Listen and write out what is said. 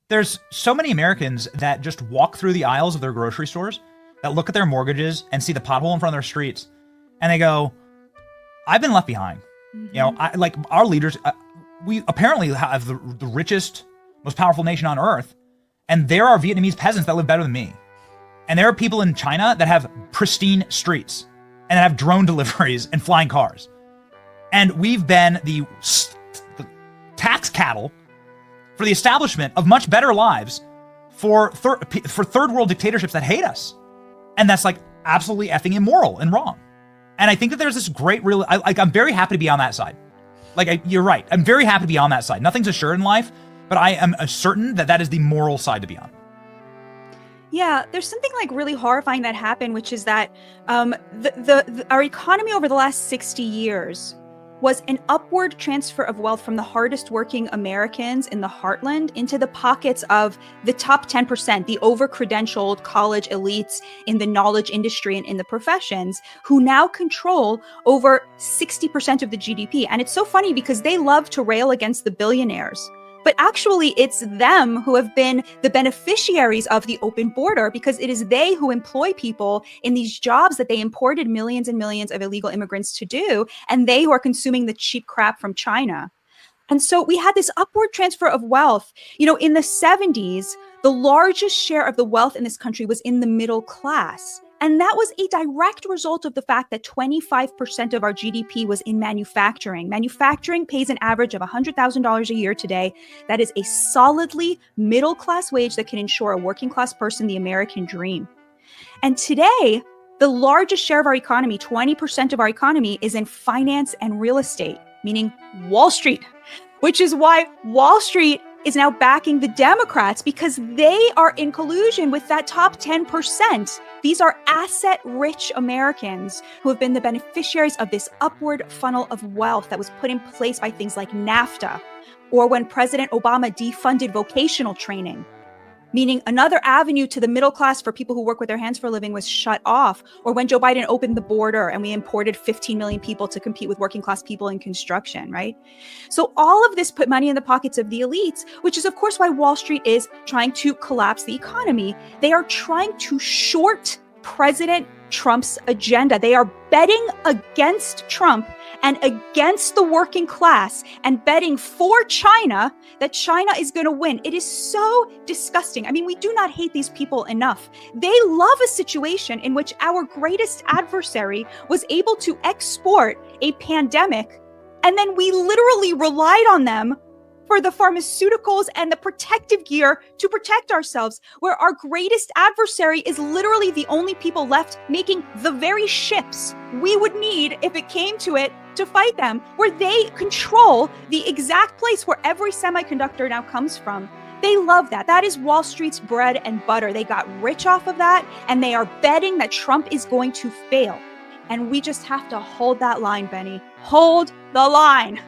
There's so many Americans that just walk through the aisles of their grocery stores, that look at their mortgages and see the pothole in front of their streets, and they go, I've been left behind. You know, like our leaders, we apparently have the richest, most powerful nation on earth, and there are Vietnamese peasants that live better than me. And there are people in China that have pristine streets and that have drone deliveries and flying cars. And we've been the tax cattle for the establishment of much better lives for third world dictatorships that hate us. And that's like absolutely effing immoral and wrong. And I think that there's this great I'm very happy to be on that side. You're right. I'm very happy to be on that side. Nothing's assured in life, but I am certain that that is the moral side to be on. Yeah, there's something like really horrifying that happened, which is that our economy over the last 60 years was an upward transfer of wealth from the hardest working Americans in the heartland into the pockets of the top 10%, the over-credentialed college elites in the knowledge industry and in the professions, who now control over 60% of the GDP. And it's so funny because they love to rail against the billionaires. But actually, it's them who have been the beneficiaries of the open border, because it is they who employ people in these jobs that they imported millions and millions of illegal immigrants to do, and they who are consuming the cheap crap from China. And so we had this upward transfer of wealth. You know, in the 70s, the largest share of the wealth in this country was in the middle class. And that was a direct result of the fact that 25% of our GDP was in manufacturing. Manufacturing pays an average of $100,000 a year today. That is a solidly middle-class wage that can ensure a working-class person the American dream. And today, the largest share of our economy, 20% of our economy, is in finance and real estate, meaning Wall Street, which is why Wall Street is now backing the Democrats, because they are in collusion with that top 10%. These are asset-rich Americans who have been the beneficiaries of this upward funnel of wealth that was put in place by things like NAFTA, or when President Obama defunded vocational training, meaning another avenue to the middle class for people who work with their hands for a living was shut off, or when Joe Biden opened the border and we imported 15 million people to compete with working class people in construction, right? So all of this put money in the pockets of the elites, which is of course why Wall Street is trying to collapse the economy. They are trying to short President Trump's agenda. They are betting against Trump and against the working class and betting for China that China is going to win. It is so disgusting. I mean, we do not hate these people enough. They love a situation in which our greatest adversary was able to export a pandemic, and then we literally relied on them for the pharmaceuticals and the protective gear to protect ourselves, where our greatest adversary is literally the only people left making the very ships we would need if it came to it to fight them, where they control the exact place where every semiconductor now comes from. They love that. That is Wall Street's bread and butter. They got rich off of that, and they are betting that Trump is going to fail. And we just have to hold that line, Benny. Hold the line.